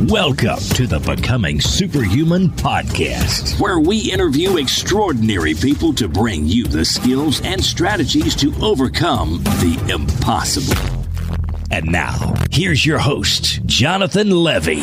Welcome to the Becoming Superhuman podcast, where we interview extraordinary people to bring you the skills and strategies to overcome the impossible. And now, here's your host, Jonathan Levy.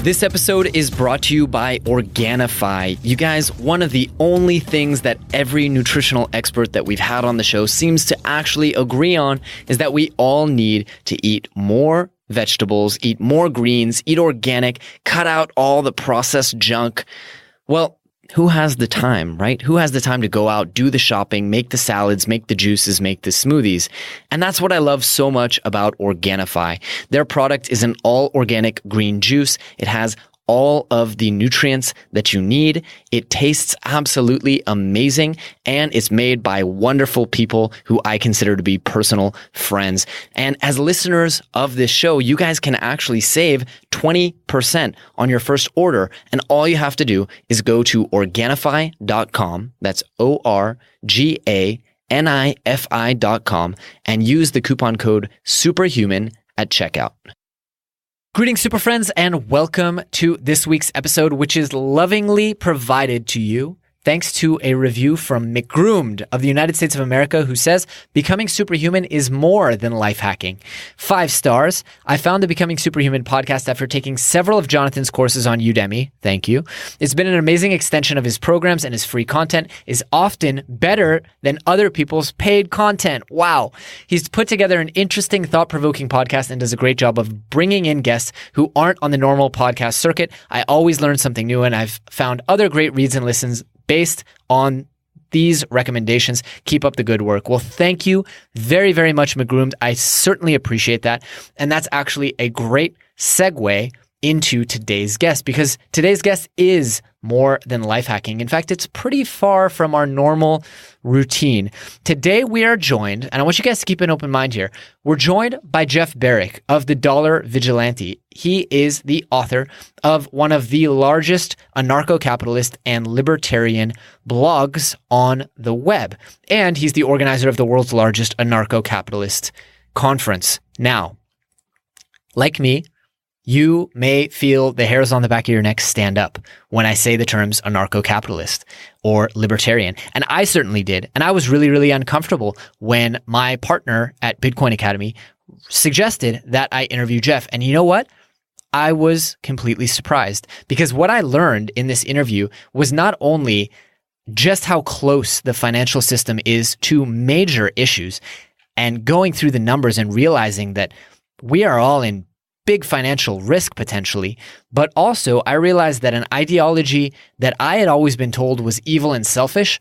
This episode is brought to you by Organifi. You guys, one of the only things that every nutritional expert that we've had on the show seems to actually agree on is that we all need to eat more vegetables, eat more greens, eat organic, cut out all the processed junk. Well, who has the time, right? Who has the time to go out, do the shopping, make the salads, make the juices, make the smoothies? And that's what I love so much about Organifi. Their product is an all-organic green juice. It has all of the nutrients that you need. It tastes absolutely amazing, and it's made by wonderful people who I consider to be personal friends. And as listeners of this show, you guys can actually save 20% on your first order. And all you have to do is go to Organifi.com. That's Organifi.com and use the coupon code SUPERHUMAN at checkout. Greetings, super friends, and welcome to this week's episode, which is lovingly provided to you thanks to a review from McGroomed of the United States of America, who says, Becoming Superhuman is more than life hacking. 5 stars. I found the Becoming Superhuman podcast after taking several of Jonathan's courses on Udemy. Thank you. It's been an amazing extension of his programs, and his free content is often better than other people's paid content. Wow. He's put together an interesting, thought-provoking podcast and does a great job of bringing in guests who aren't on the normal podcast circuit. I always learn something new, and I've found other great reads and listens based on these recommendations. Keep up the good work. Well, thank you very, very much, McGroomed. I certainly appreciate that. And that's actually a great segue into today's guest, because today's guest is more than life hacking. In fact, it's pretty far from our normal routine. Today we are joined, and I want you guys to keep an open mind here. We're joined by Jeff Berwick of the Dollar Vigilante. He is the author of one of the largest anarchocapitalist and libertarian blogs on the web. And he's the organizer of the world's largest anarchocapitalist conference. Now, like me, you may feel the hairs on the back of your neck stand up when I say the terms anarcho-capitalist or libertarian. And I certainly did. And I was really, really uncomfortable when my partner at Bitcoin Academy suggested that I interview Jeff. And you know what? I was completely surprised, because what I learned in this interview was not only just how close the financial system is to major issues, and going through the numbers and realizing that we are all in big financial risk potentially, but also I realized that an ideology that I had always been told was evil and selfish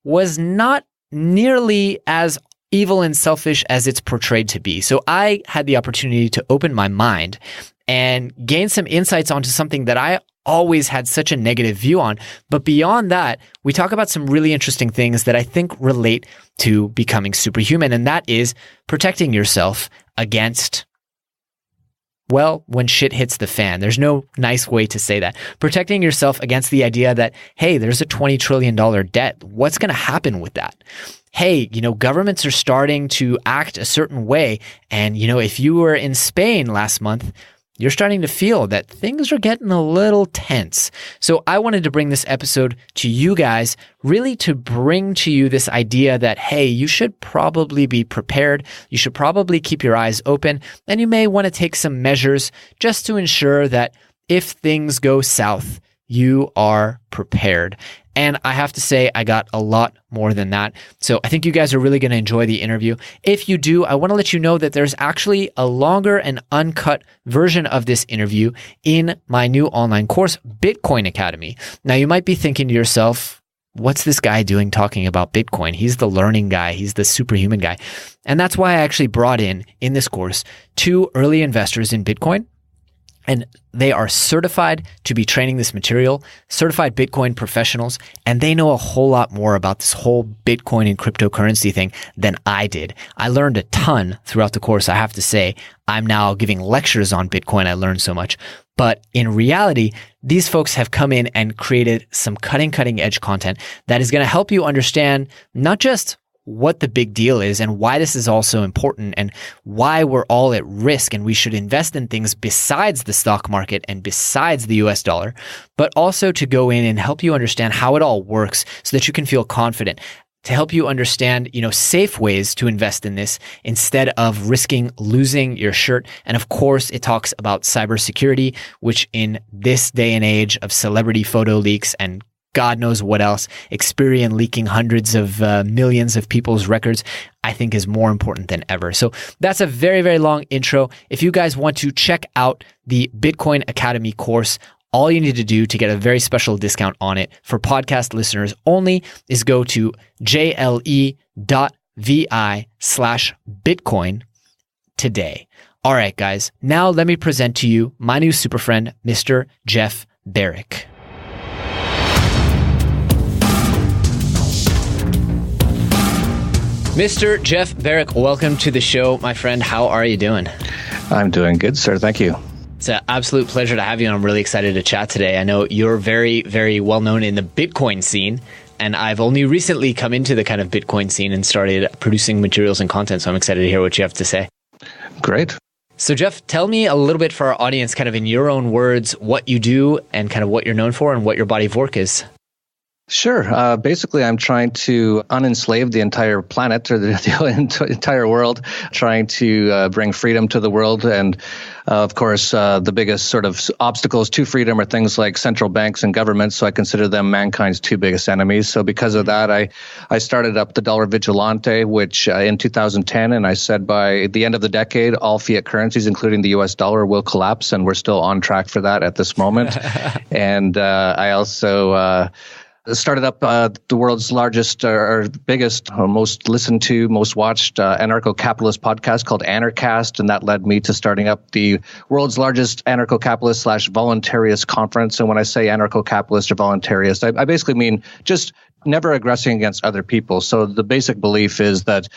was not nearly as evil and selfish as it's portrayed to be. So I had the opportunity to open my mind and gain some insights onto something that I always had such a negative view on. But beyond that, we talk about some really interesting things that I think relate to becoming superhuman, and that is protecting yourself against, well, when shit hits the fan. There's no nice way to say that. Protecting yourself against the idea that, hey, there's a $20 trillion debt. What's going to happen with that? Hey, governments are starting to act a certain way. And, if you were in Spain last month, you're starting to feel that things are getting a little tense. So I wanted to bring this episode to you guys, really to bring to you this idea that, hey, you should probably be prepared. You should probably keep your eyes open, and you may want to take some measures just to ensure that if things go south, you are prepared. And I have to say, I got a lot more than that. So I think you guys are really going to enjoy the interview. If you do, I want to let you know that there's actually a longer and uncut version of this interview in my new online course, Bitcoin Academy. Now, you might be thinking to yourself, what's this guy doing talking about Bitcoin? He's the learning guy. He's the superhuman guy. And that's why I actually brought in this course 2 early investors in Bitcoin. And they are certified to be training this material, certified Bitcoin professionals, and they know a whole lot more about this whole Bitcoin and cryptocurrency thing than I did. I learned a ton throughout the course. I have to say, I'm now giving lectures on Bitcoin. I learned so much. But in reality, these folks have come in and created some cutting edge content that is going to help you understand not just what the big deal is and why this is also important and why we're all at risk and we should invest in things besides the stock market and besides the US dollar, but also to go in and help you understand how it all works so that you can feel confident, to help you understand, safe ways to invest in this instead of risking losing your shirt. And of course, it talks about cybersecurity, which in this day and age of celebrity photo leaks and God knows what else, Experian leaking hundreds of millions of people's records, I think is more important than ever. So that's a very, very long intro. If you guys want to check out the Bitcoin Academy course, all you need to do to get a very special discount on it for podcast listeners only is go to jle.vi/Bitcoin today. All right, guys. Now let me present to you my new super friend, Mr. Jeff Berwick. Mr. Jeff Berwick, welcome to the show, my friend. How are you doing? I'm doing good, sir. Thank you. It's an absolute pleasure to have you, and I'm really excited to chat today. I know you're very, very well known in the Bitcoin scene, and I've only recently come into the kind of Bitcoin scene and started producing materials and content, so I'm excited to hear what you have to say. Great. So Jeff, tell me a little bit for our audience, kind of in your own words, what you do and kind of what you're known for and what your body of work is. Sure. Basically, I'm trying to unenslave the entire planet or the entire world, trying to bring freedom to the world. And of course, the biggest sort of obstacles to freedom are things like central banks and governments. So I consider them mankind's two biggest enemies. So because of that, I started up the Dollar Vigilante, which in 2010, and I said by the end of the decade, all fiat currencies, including the US dollar, will collapse. And we're still on track for that at this moment. And I also started up the world's largest or biggest, most listened to, most watched anarcho-capitalist podcast called Anarchast, and that led me to starting up the world's largest anarcho-capitalist / voluntarist conference. And when I say anarcho-capitalist or voluntarist, I basically mean just never aggressing against other people. So the basic belief is that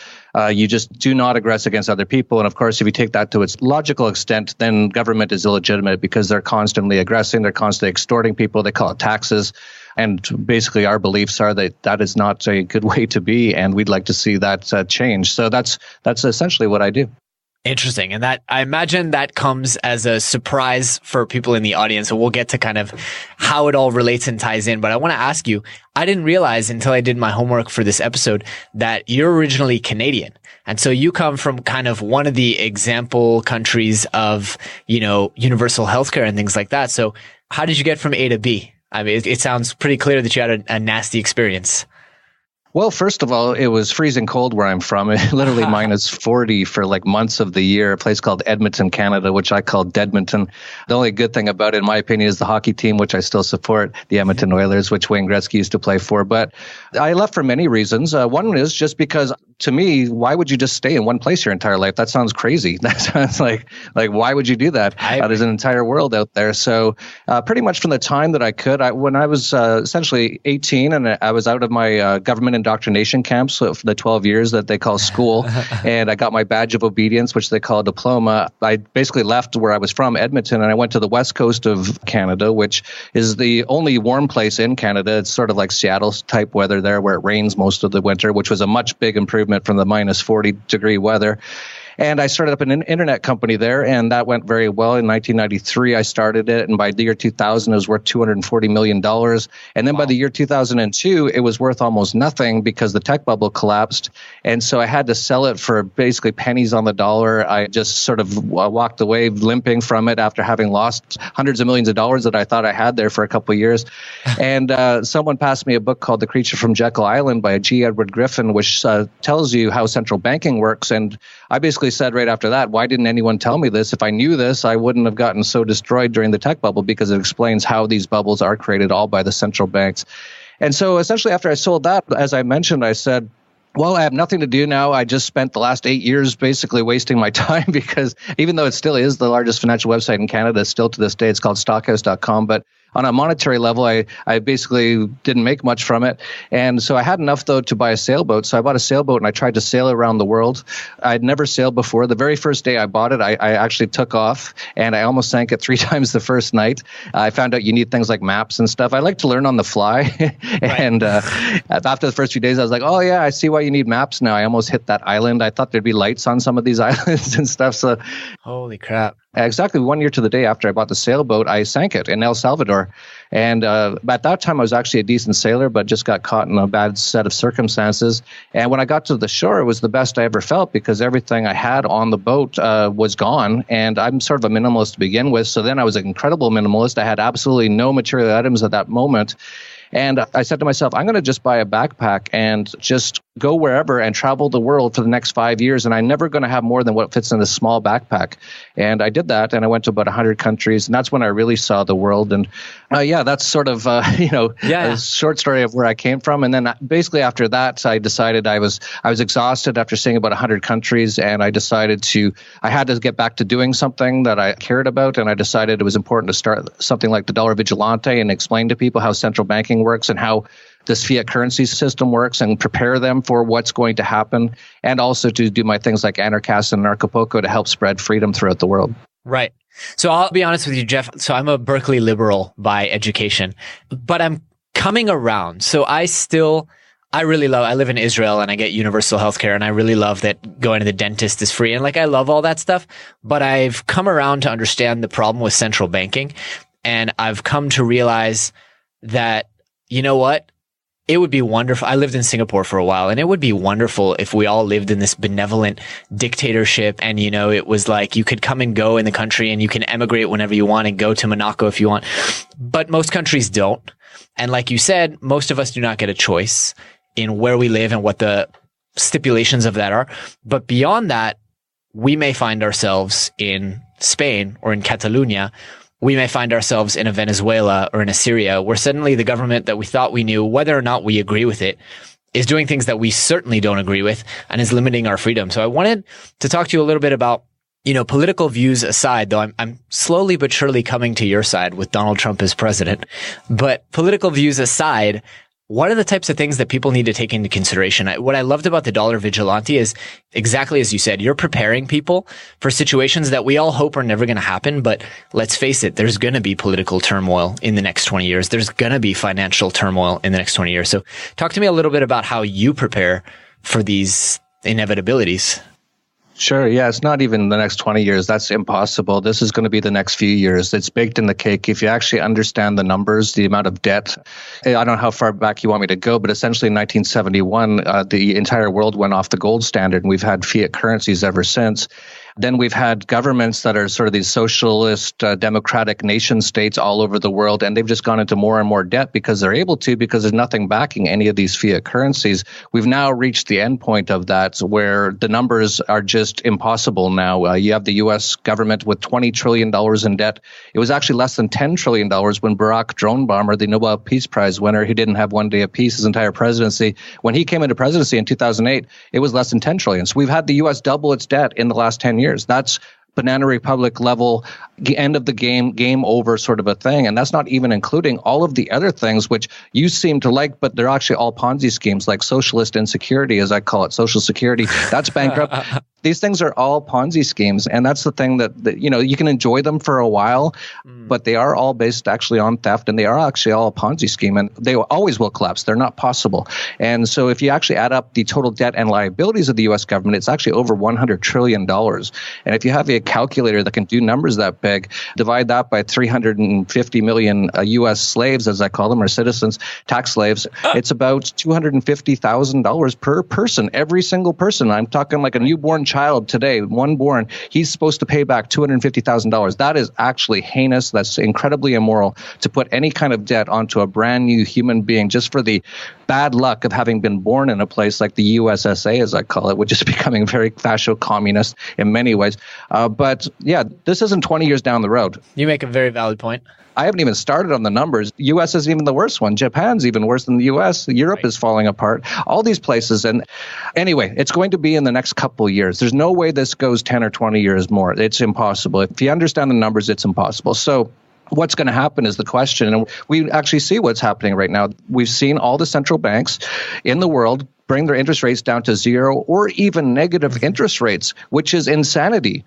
you just do not aggress against other people. And of course, if you take that to its logical extent, then government is illegitimate because they're constantly aggressing, they're constantly extorting people, they call it taxes. And basically, our beliefs are that that is not a good way to be, and we'd like to see that change. So that's essentially what I do. Interesting. And that, I imagine that comes as a surprise for people in the audience. So we'll get to kind of how it all relates and ties in. But I want to ask you, I didn't realize until I did my homework for this episode that you're originally Canadian. And so you come from kind of one of the example countries of, universal healthcare and things like that. So how did you get from A to B? I mean, it sounds pretty clear that you had a nasty experience. Well, first of all, it was freezing cold where I'm from. Literally minus 40 for like months of the year. A place called Edmonton, Canada, which I call Deadmonton. The only good thing about it, in my opinion, is the hockey team, which I still support, the Edmonton Oilers, which Wayne Gretzky used to play for. But I left for many reasons. One is just because, to me, why would you just stay in one place your entire life? That sounds crazy. That sounds like why would you do that? There's an entire world out there. So pretty much from the time that I could, when I was essentially 18 and I was out of my government indoctrination camps for the 12 years that they call school, and I got my badge of obedience, which they call a diploma. I basically left where I was from, Edmonton, and I went to the west coast of Canada, which is the only warm place in Canada. It's sort of like Seattle type weather there, where it rains most of the winter, which was a much big improvement from the minus 40 degree weather. And I started up an internet company there, and that went very well. In 1993, I started it, and by the year 2000, it was worth $240 million. And then by the year 2002, it was worth almost nothing because the tech bubble collapsed. And so I had to sell it for basically pennies on the dollar. I just sort of walked away limping from it after having lost hundreds of millions of dollars that I thought I had there for a couple of years. And someone passed me a book called The Creature from Jekyll Island by G. Edward Griffin, which tells you how central banking works. And I basically said right after that, why didn't anyone tell me this? If I knew this, I wouldn't have gotten so destroyed during the tech bubble, because it explains how these bubbles are created all by the central banks. And so essentially after I sold that, as I mentioned, I said, well, I have nothing to do now. I just spent the last 8 years basically wasting my time, because even though it still is the largest financial website in Canada, still to this day, it's called stockhouse.com. But on a monetary level, I basically didn't make much from it. And so I had enough, though, to buy a sailboat. So I bought a sailboat and I tried to sail around the world. I'd never sailed before. The very first day I bought it, I actually took off and I almost sank it 3 times the first night. I found out you need things like maps and stuff. I like to learn on the fly. And after the first few days, I was like, oh, yeah, I see why you need maps now. I almost hit that island. I thought there'd be lights on some of these islands and stuff. So, holy crap. Exactly 1 year to the day after I bought the sailboat, I sank it in El Salvador. And at that time, I was actually a decent sailor, but just got caught in a bad set of circumstances. And when I got to the shore, it was the best I ever felt because everything I had on the boat was gone. And I'm sort of a minimalist to begin with. So then I was an incredible minimalist. I had absolutely no material items at that moment. And I said to myself, I'm going to just buy a backpack and just go wherever and travel the world for the next 5 years. And I'm never going to have more than what fits in this small backpack. And I did that. And I went to about 100 countries. And that's when I really saw the world. And that's sort of, a short story of where I came from. And then basically after that, I decided I was exhausted after seeing about 100 countries. And I decided I had to get back to doing something that I cared about. And I decided it was important to start something like the Dollar Vigilante and explain to people how central banking works and how this fiat currency system works and prepare them for what's going to happen, and also to do my things like Anarchast and Anarchopoco to help spread freedom throughout the world. Right. So I'll be honest with you, Jeff. So I'm a Berkeley liberal by education, but I'm coming around. So I live in Israel and I get universal healthcare, and I really love that going to the dentist is free. And I love all that stuff, but I've come around to understand the problem with central banking. And I've come to realize that, you know what? It would be wonderful. I lived in Singapore for a while, and it would be wonderful if we all lived in this benevolent dictatorship. And, it was like you could come and go in the country and you can emigrate whenever you want and go to Monaco if you want. But most countries don't. And like you said, most of us do not get a choice in where we live and what the stipulations of that are. But beyond that, we may find ourselves in Spain or in Catalonia. We may find ourselves in a Venezuela or in a Syria, where suddenly the government that we thought we knew, whether or not we agree with it, is doing things that we certainly don't agree with and is limiting our freedom. So I wanted to talk to you a little bit about, political views aside, though I'm slowly but surely coming to your side with Donald Trump as president. But political views aside, what are the types of things that people need to take into consideration? What I loved about the Dollar Vigilante is exactly as you said, you're preparing people for situations that we all hope are never going to happen. But let's face it, there's going to be political turmoil in the next 20 years. There's going to be financial turmoil in the next 20 years. So talk to me a little bit about how you prepare for these inevitabilities. Sure. Yeah, it's not even the next 20 years. That's impossible. This is going to be the next few years. It's baked in the cake. If you actually understand the numbers, the amount of debt, I don't know how far back you want me to go, but essentially in 1971, the entire world went off the gold standard, and we've had fiat currencies ever since. Then we've had governments that are sort of these socialist, democratic nation states all over the world, and they've just gone into more and more debt because they're able to, because there's nothing backing any of these fiat currencies. We've now reached the end point of that, where the numbers are just impossible now. You have the U.S. government with $20 trillion in debt. It was actually less than $10 trillion when Barack Drone Bomber, the Nobel Peace Prize winner, who didn't have one day of peace his entire presidency, when he came into presidency in 2008, it was less than $10 trillion. So we've had the U.S. double its debt in the last 10 years. That's Banana Republic level, end of the game over sort of a thing. And that's not even including all of the other things which you seem to like, but they're actually all Ponzi schemes, like socialist insecurity, as I call it, Social Security. That's bankrupt. These things are all Ponzi schemes. And that's the thing that you can enjoy them for a while, but they are all based actually on theft, and they are actually all a Ponzi scheme, and they always will collapse. They're not possible. And so if you actually add up the total debt and liabilities of the U.S. government, it's actually over $100 trillion. And if you have a calculator that can do numbers that big, divide that by 350 million U.S. slaves, as I call them, or citizens, tax slaves, it's about $250,000 per person, every single person. I'm talking like a newborn child today, one born, he's supposed to pay back $250,000. That is actually heinous. That's incredibly immoral to put any kind of debt onto a brand new human being just for the bad luck of having been born in a place like the USSA, as I call it, which is becoming very fascio-communist in many ways. But yeah, this isn't 20 years down the road. You make a very valid point. I haven't even started on the numbers. U.S. is even the worst one. Japan's even worse than the U.S. Europe is falling apart. All these places. And anyway, it's going to be in the next couple of years. There's no way this goes 10 or 20 years more. It's impossible. If you understand the numbers, it's impossible. So what's going to happen is the question. And we actually see what's happening right now. We've seen all the central banks in the world bring their interest rates down to zero or even negative interest rates, which is insanity.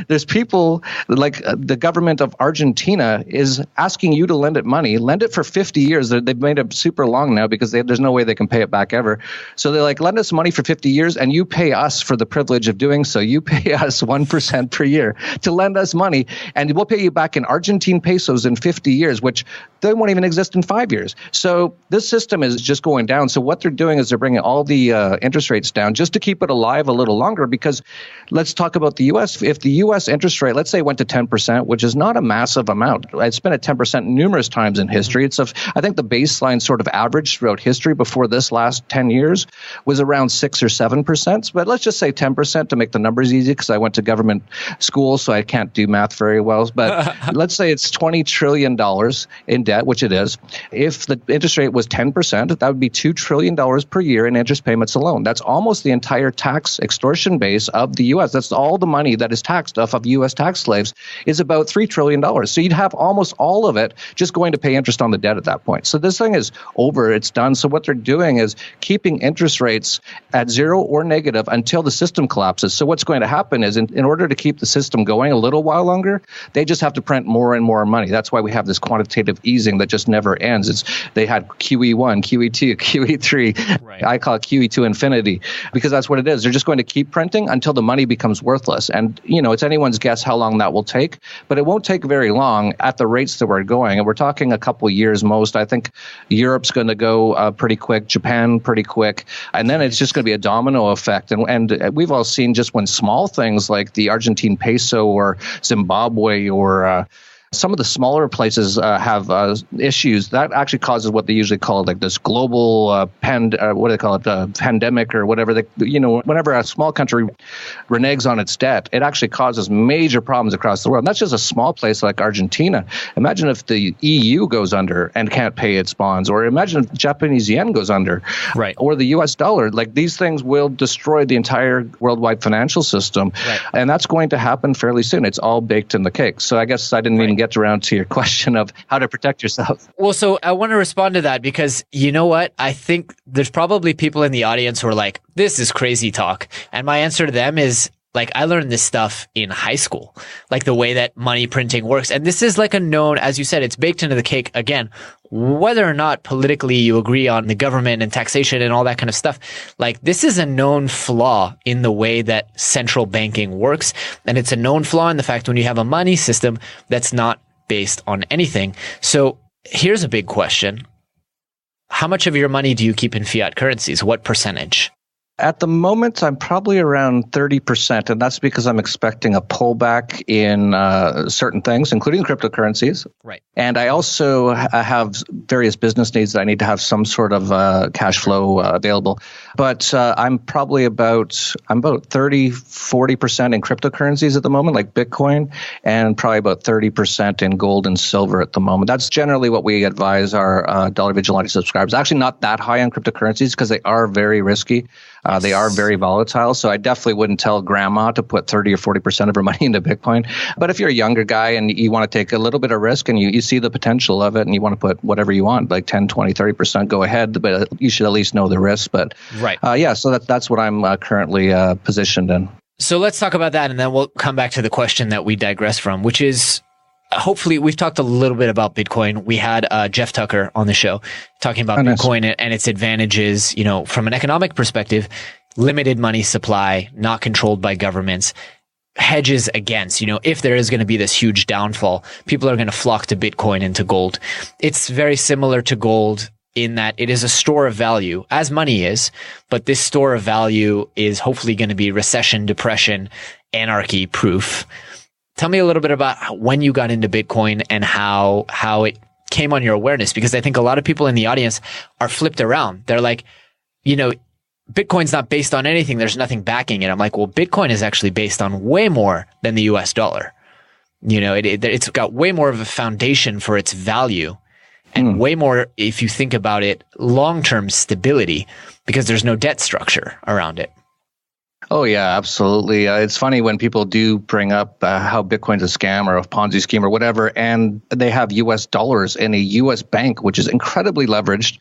There's people like the government of Argentina is asking you to lend it money, lend it for 50 years. They've made it super long now because there's no way they can pay it back ever. So they're like, lend us money for 50 years and you pay us for the privilege of doing so. You pay us 1% per year to lend us money and we'll pay you back in Argentine pesos in 50 years, which they won't even exist in 5 years. So this system is just going down. So what they're doing is they're bringing all the interest rates down just to keep it alive a little longer, because let's talk about the U.S. If the U.S. interest rate, let's say, went to 10%, which is not a massive amount. It's been at 10% numerous times in history. I think the baseline sort of average throughout history before this last 10 years was around 6 or 7%. But let's just say 10% to make the numbers easy, because I went to government school, so I can't do math very well. But let's say it's $20 trillion in debt, which it is. If the interest rate was 10%, that would be $2 trillion per year in interest payments alone. That's almost the entire tax extortion base of the U.S. That's all the money that is taxed off of U.S. tax slaves is about $3 trillion. So you'd have almost all of it just going to pay interest on the debt at that point. So this thing is over. It's done. So what they're doing is keeping interest rates at zero or negative until the system collapses. So what's going to happen is in order to keep the system going a little while longer, they just have to print more and more money. That's why we have this quantitative easing that just never ends. They had QE1, QE2, QE3. Right. I call it QE to infinity, because that's what it is. They're just going to keep printing until the money becomes worthless. And, it's anyone's guess how long that will take, but it won't take very long at the rates that we're going. And we're talking a couple years most. I think Europe's going to go pretty quick, Japan pretty quick. And then it's just going to be a domino effect. And we've all seen just when small things like the Argentine peso or Zimbabwe or some of the smaller places have issues that actually causes what they usually call like this global pandemic or whatever. Whenever a small country reneges on its debt, it actually causes major problems across the world. And that's just a small place like Argentina. Imagine if the EU goes under and can't pay its bonds, or imagine if the Japanese yen goes under, right? Or the US dollar. Like, these things will destroy the entire worldwide financial system, right? And that's going to happen fairly soon. It's all baked in the cake. So I guess I didn't even get around to your question of how to protect yourself. Well, so I want to respond to that, because you know what? I think there's probably people in the audience who are like, this is crazy talk. And my answer to them is, like, I learned this stuff in high school, like the way that money printing works. And this is like a known, as you said, it's baked into the cake. Again, whether or not politically you agree on the government and taxation and all that kind of stuff, like, this is a known flaw in the way that central banking works. And it's a known flaw in the fact when you have a money system that's not based on anything. So here's a big question. How much of your money do you keep in fiat currencies? What percentage? At the moment, I'm probably around 30%, and that's because I'm expecting a pullback in certain things, including cryptocurrencies. Right. And I also have various business needs that I need to have some sort of cash flow available. But I'm probably about 30, 40% in cryptocurrencies at the moment, like Bitcoin, and probably about 30% in gold and silver at the moment. That's generally what we advise our Dollar Vigilante subscribers. Actually, not that high on cryptocurrencies because they are very risky. They are very volatile. So I definitely wouldn't tell grandma to put 30 or 40% of her money into Bitcoin. But if you're a younger guy and you want to take a little bit of risk and you see the potential of it and you want to put whatever you want, like 10, 20, 30%, go ahead. But you should at least know the risk. But right. So that's what I'm currently positioned in. So let's talk about that, and then we'll come back to the question that we digress from, which is, hopefully, we've talked a little bit about Bitcoin. We had Jeff Tucker on the show talking about Bitcoin and its advantages, from an economic perspective, limited money supply, not controlled by governments, hedges against, if there is going to be this huge downfall, people are going to flock to Bitcoin and to gold. It's very similar to gold in that it is a store of value, as money is, but this store of value is hopefully going to be recession, depression, anarchy proof. Tell me a little bit about when you got into Bitcoin and how it came on your awareness, because I think a lot of people in the audience are flipped around. They're like, Bitcoin's not based on anything. There's nothing backing it. I'm like, well, Bitcoin is actually based on way more than the US dollar. It's got way more of a foundation for its value and way more, if you think about it, long-term stability, because there's no debt structure around it. Oh, yeah, absolutely. It's funny when people do bring up how Bitcoin's a scam or a Ponzi scheme or whatever, and they have US dollars in a US bank, which is incredibly leveraged.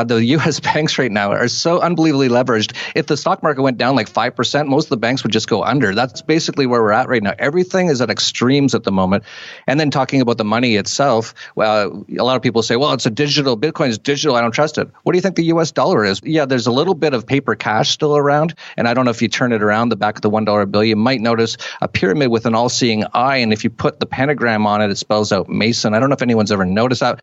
The U.S. banks right now are so unbelievably leveraged. If the stock market went down like 5%, most of the banks would just go under. That's basically where we're at right now. Everything is at extremes at the moment. And then talking about the money itself, well, a lot of people say, well, it's a digital, Bitcoin is digital, I don't trust it. What do you think the U.S. dollar is? Yeah, there's a little bit of paper cash still around. And I don't know if you turn it around, the back of the $1 bill, you might notice a pyramid with an all-seeing eye. And if you put the pentagram on it, it spells out Mason. I don't know if anyone's ever noticed that.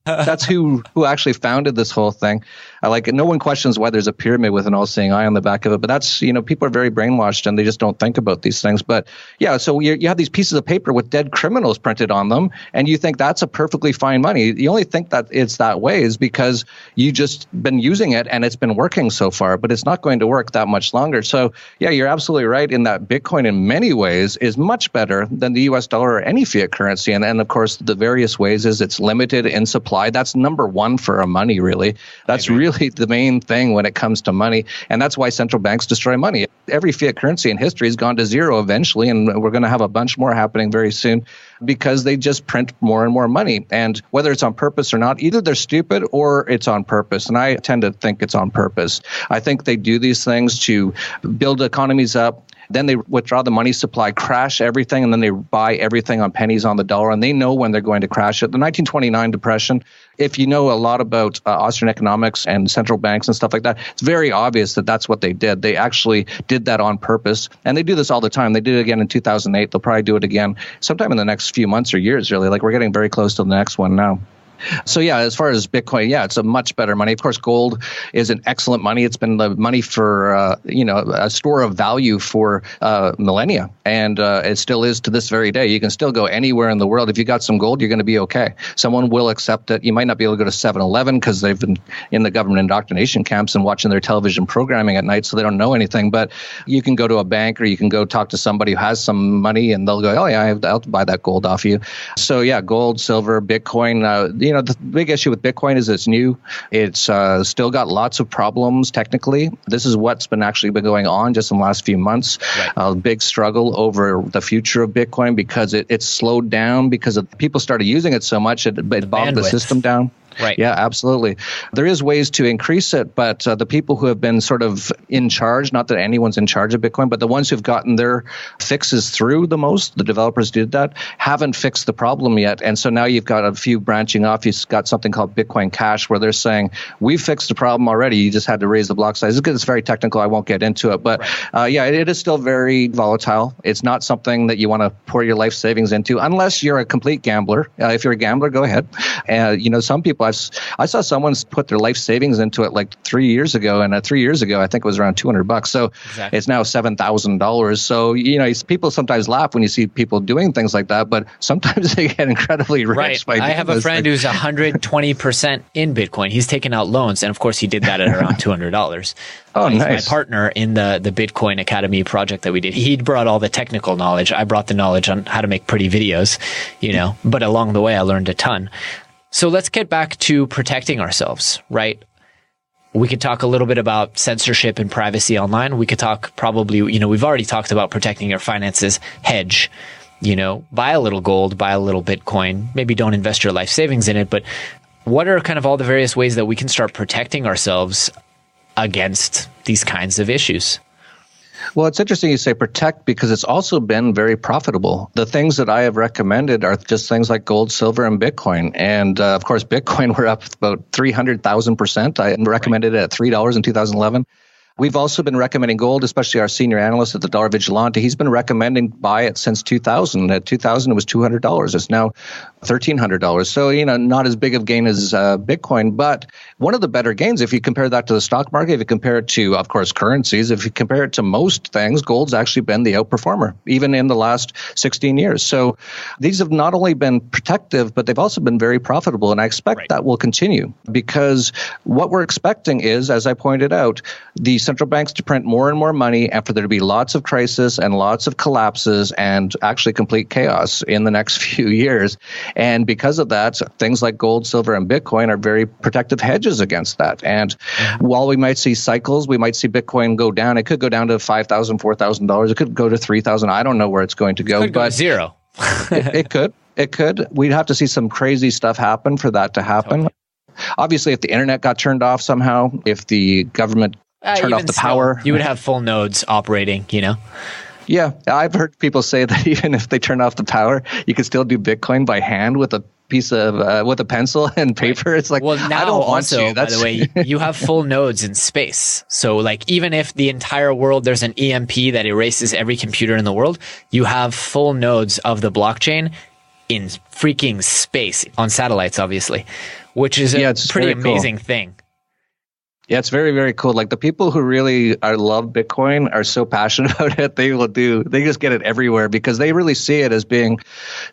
That's who actually founded this whole thing. No one questions why there's a pyramid with an all-seeing eye on the back of it, but that's, people are very brainwashed and they just don't think about these things. But yeah, so you have these pieces of paper with dead criminals printed on them, and you think that's a perfectly fine money. You only think that it's that way is because you just been using it and it's been working so far, but it's not going to work that much longer. So yeah, you're absolutely right in that Bitcoin in many ways is much better than the US dollar or any fiat currency. And of course, the various ways is it's limited in supply. That's number one for a money, really. That's really the main thing when it comes to money. And that's why central banks destroy money. Every fiat currency in history has gone to zero eventually, and we're going to have a bunch more happening very soon because they just print more and more money. And whether it's on purpose or not, either they're stupid or it's on purpose. And I tend to think it's on purpose. I think they do these things to build economies up. Then they withdraw the money supply, crash everything, and then they buy everything on pennies on the dollar. And they know when they're going to crash it. The 1929 depression, if you know a lot about Austrian economics and central banks and stuff like that, it's very obvious that that's what they did. They actually did that on purpose. And they do this all the time. They did it again in 2008. They'll probably do it again sometime in the next few months or years, really. Like we're getting very close to the next one now. So yeah, as far as Bitcoin, yeah, it's a much better money. Of course, gold is an excellent money. It's been the money for, a store of value for millennia. And it still is to this very day. You can still go anywhere in the world. If you got some gold, you're going to be okay. Someone will accept it. You might not be able to go to 7-Eleven because they've been in the government indoctrination camps and watching their television programming at night, so they don't know anything. But you can go to a bank or you can go talk to somebody who has some money and they'll go, oh yeah, I'll buy that gold off you. So yeah, gold, silver, Bitcoin, the big issue with Bitcoin is it's new. It's still got lots of problems technically. This is what's been going on just in the last few months. Right. A big struggle over the future of Bitcoin because it's slowed down because people started using it so much, it bogged the system down. Right. Yeah, absolutely. There is ways to increase it, but the people who have been sort of in charge, not that anyone's in charge of Bitcoin, but the ones who've gotten their fixes through the most, the developers did that, haven't fixed the problem yet. And so now you've got a few branching off. You've got something called Bitcoin Cash where they're saying, we've fixed the problem already. You just had to raise the block size. It's very technical. I won't get into it. But it is still very volatile. It's not something that you want to pour your life savings into unless you're a complete gambler. If you're a gambler, go ahead. Some people, I saw someone put their life savings into it like 3 years ago, and 3 years ago I think it was around $200. So It's now $7,000. So people sometimes laugh when you see people doing things like that, but sometimes they get incredibly rich. Right. I have a friend who's 120% in Bitcoin. He's taken out loans, and of course he did that at around $200. Oh, he's nice. My partner in the Bitcoin Academy project that we did. He brought all the technical knowledge. I brought the knowledge on how to make pretty videos, but along the way I learned a ton. So let's get back to protecting ourselves, right? We could talk a little bit about censorship and privacy online. We could talk probably, we've already talked about protecting your finances, hedge, buy a little gold, buy a little Bitcoin, maybe don't invest your life savings in it. But what are kind of all the various ways that we can start protecting ourselves against these kinds of issues? Well, it's interesting you say protect because it's also been very profitable. The things that I have recommended are just things like gold, silver, and Bitcoin. And of course, Bitcoin, we're up about 300,000%. I recommended it at $3 in 2011. We've also been recommending gold, especially our senior analyst at the Dollar Vigilante. He's been recommending buy it since 2000. At 2000, it was $200. It's now $1,300. So, not as big of gain as Bitcoin, but one of the better gains, if you compare that to the stock market, if you compare it to, of course, currencies, if you compare it to most things, gold's actually been the outperformer, even in the last 16 years. So these have not only been protective, but they've also been very profitable. And I expect that will continue because what we're expecting is, as I pointed out, the central banks to print more and more money and for there to be lots of crisis and lots of collapses and actually complete chaos in the next few years. And because of that, things like gold, silver, and Bitcoin are very protective hedges against that. And while we might see cycles, we might see Bitcoin go down. It could go down to $5,000, $4,000. It could go to $3,000. I don't know where it's going to go. It could go to zero. It could. It could. We'd have to see some crazy stuff happen for that to happen. Totally. Obviously, if the internet got turned off somehow, if the government turned off the power, you would have full nodes operating, Yeah, I've heard people say that even if they turn off the power, you can still do Bitcoin by hand with a piece of with a pencil and paper. It's like, well, now I don't want also, to. by the way, you have full nodes in space. So like, even if the entire world, there's an EMP that erases every computer in the world, you have full nodes of the blockchain in freaking space on satellites, obviously, which is a pretty amazing thing. Yeah, it's very, very cool. Like the people who really love Bitcoin are so passionate about it. They just get it everywhere because they really see it as being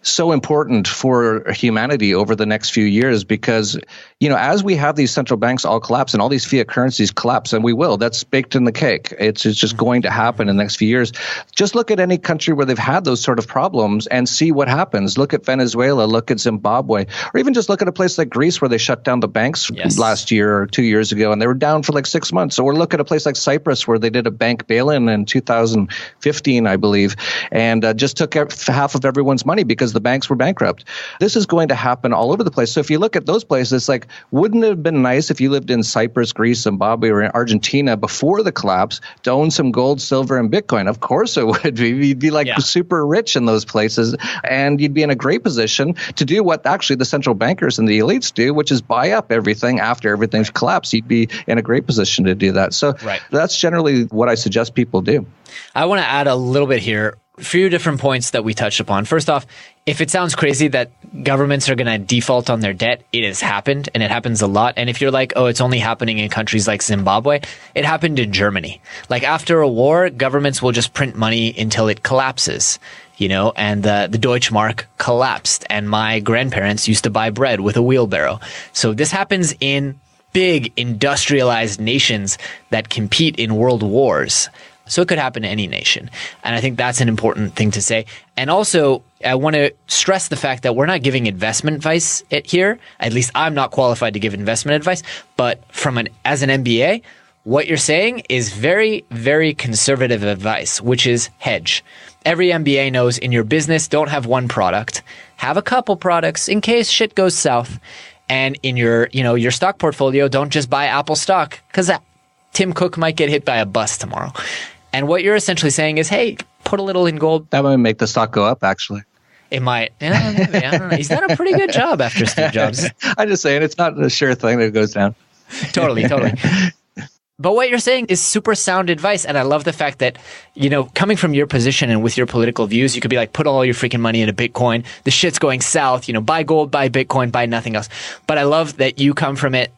so important for humanity over the next few years. Because, as we have these central banks all collapse and all these fiat currencies collapse, and we will, that's baked in the cake. It's just going to happen in the next few years. Just look at any country where they've had those sort of problems and see what happens. Look at Venezuela, look at Zimbabwe, or even just look at a place like Greece where they shut down the banks last year or 2 years ago, and they were down for like 6 months. Or look at a place like Cyprus where they did a bank bail-in in 2015, I believe, and just took half of everyone's money because the banks were bankrupt. This is going to happen all over the place. So if you look at those places, it's like, wouldn't it have been nice if you lived in Cyprus, Greece, Zimbabwe, or in Argentina before the collapse to own some gold, silver, and Bitcoin? Of course it would be. You'd be like super rich in those places, and you'd be in a great position to do what actually the central bankers and the elites do, which is buy up everything after everything's collapsed. You'd be in a great position to do that. So that's generally what I suggest people do. I want to add a little bit here. A few different points that we touched upon. First off, if it sounds crazy that governments are going to default on their debt, it has happened, and it happens a lot. And if you're like, oh, it's only happening in countries like Zimbabwe, it happened in Germany. Like after a war, governments will just print money until it collapses. And the Deutschmark collapsed, and my grandparents used to buy bread with a wheelbarrow. So this happens in big industrialized nations that compete in world wars. So it could happen to any nation. And I think that's an important thing to say. And also, I want to stress the fact that we're not giving investment advice here. At least I'm not qualified to give investment advice. But as an MBA, what you're saying is very, very conservative advice, which is hedge. Every MBA knows in your business, don't have one product. Have a couple products in case shit goes south. And in your stock portfolio, don't just buy Apple stock because Tim Cook might get hit by a bus tomorrow. And what you're essentially saying is, hey, put a little in gold. That might make the stock go up, actually. It might. Maybe, I don't know. He's done a pretty good job after Steve Jobs. I'm just saying, it's not a sure thing that it goes down. Totally. But what you're saying is super sound advice. And I love the fact that, coming from your position and with your political views, you could be like, put all your freaking money into Bitcoin. The shit's going south, buy gold, buy Bitcoin, buy nothing else. But I love that you come from it,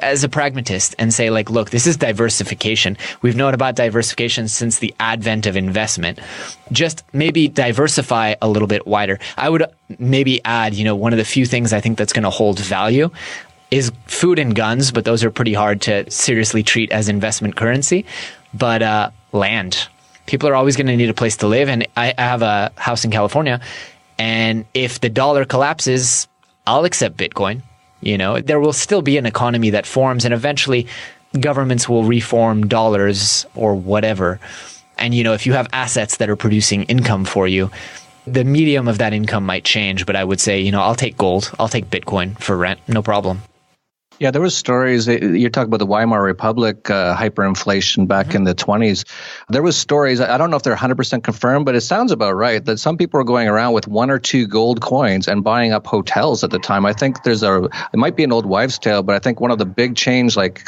as a pragmatist and say like, look, this is diversification. We've known about diversification since the advent of investment. Just maybe diversify a little bit wider. I would maybe add, one of the few things I think that's going to hold value is food and guns, but those are pretty hard to seriously treat as investment currency. But land. People are always going to need a place to live. And I have a house in California. And if the dollar collapses, I'll accept Bitcoin. There will still be an economy that forms, and eventually governments will reform dollars or whatever. And, if you have assets that are producing income for you, the medium of that income might change. But I would say, I'll take gold. I'll take Bitcoin for rent. No problem. Yeah, there was stories. You're talking about the Weimar Republic hyperinflation back in the 20s. There was stories. I don't know if they're 100% confirmed, but it sounds about right that some people were going around with 1 or 2 gold coins and buying up hotels at the time. I think it might be an old wives' tale, but I think one of the big chains like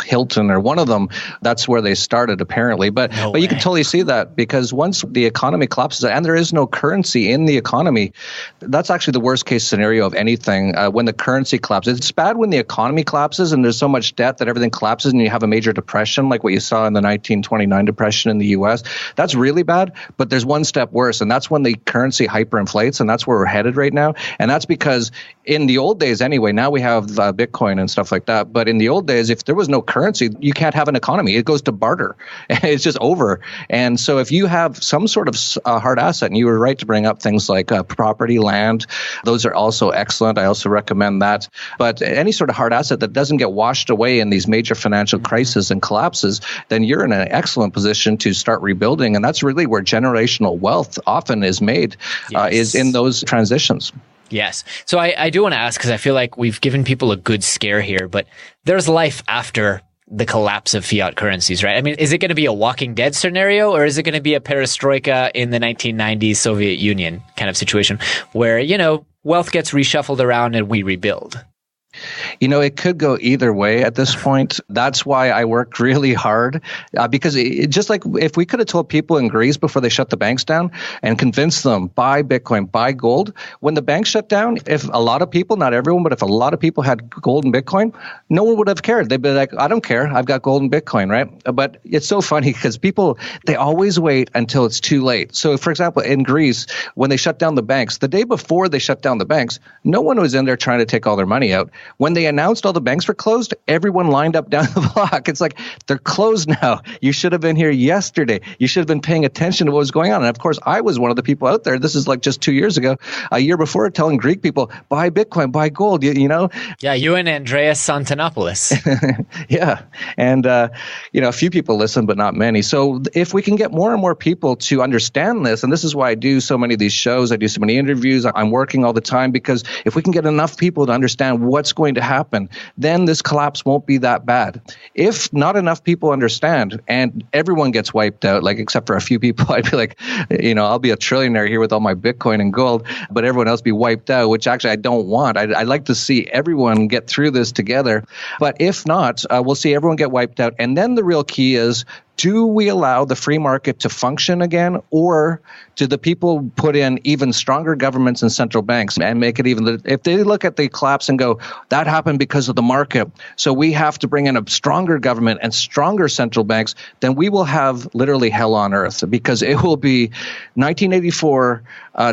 Hilton or one of them, that's where they started apparently. But you can totally see that because once the economy collapses and there is no currency in the economy, that's actually the worst case scenario of anything. When the currency collapses, it's bad when the economy economy collapses and there's so much debt that everything collapses and you have a major depression, like what you saw in the 1929 depression in the US, that's really bad. But there's one step worse, and that's when the currency hyperinflates, and that's where we're headed right now. And that's because in the old days anyway, now we have Bitcoin and stuff like that. But in the old days, if there was no currency, you can't have an economy. It goes to barter. It's just over. And so if you have some sort of hard asset, and you were right to bring up things like property, land, those are also excellent. I also recommend that. But any sort of hard asset that doesn't get washed away in these major financial crises and collapses, then you're in an excellent position to start rebuilding. And that's really where generational wealth often is made, is in those transitions. Yes. So I do want to ask, because I feel like we've given people a good scare here, but there's life after the collapse of fiat currencies, right? I mean, is it going to be a Walking Dead scenario, or is it going to be a perestroika in the 1990s Soviet Union kind of situation where, wealth gets reshuffled around and we rebuild? It could go either way at this point. That's why I worked really hard, because just like if we could have told people in Greece before they shut the banks down and convinced them, buy Bitcoin, buy gold, when the banks shut down, if a lot of people, not everyone, but if a lot of people had gold and Bitcoin, no one would have cared. They'd be like, I don't care. I've got gold and Bitcoin, right? But it's so funny because people, they always wait until it's too late. So for example, in Greece, when they shut down the banks, the day before they shut down the banks, no one was in there trying to take all their money out. When they announced all the banks were closed, everyone lined up down the block. It's like, they're closed now. You should have been here yesterday. You should have been paying attention to what was going on. And of course, I was one of the people out there. This is like just 2 years ago, a year before, telling Greek people, buy Bitcoin, buy gold, Yeah, you and Andreas Santanopoulos. Yeah. And, a few people listen, but not many. So if we can get more and more people to understand this, and this is why I do so many of these shows, I do so many interviews, I'm working all the time, because if we can get enough people to understand what's going to happen, then this collapse won't be that bad. If not enough people understand and everyone gets wiped out, like except for a few people, I'd be like, I'll be a trillionaire here with all my Bitcoin and gold, but everyone else be wiped out, which actually I don't want. I'd like to see everyone get through this together. But if not, we'll see everyone get wiped out. And then the real key is, do we allow the free market to function again, or do the people put in even stronger governments and central banks and make it even? If they look at the collapse and go, that happened because of the market, so we have to bring in a stronger government and stronger central banks, then we will have literally hell on earth, because it will be 1984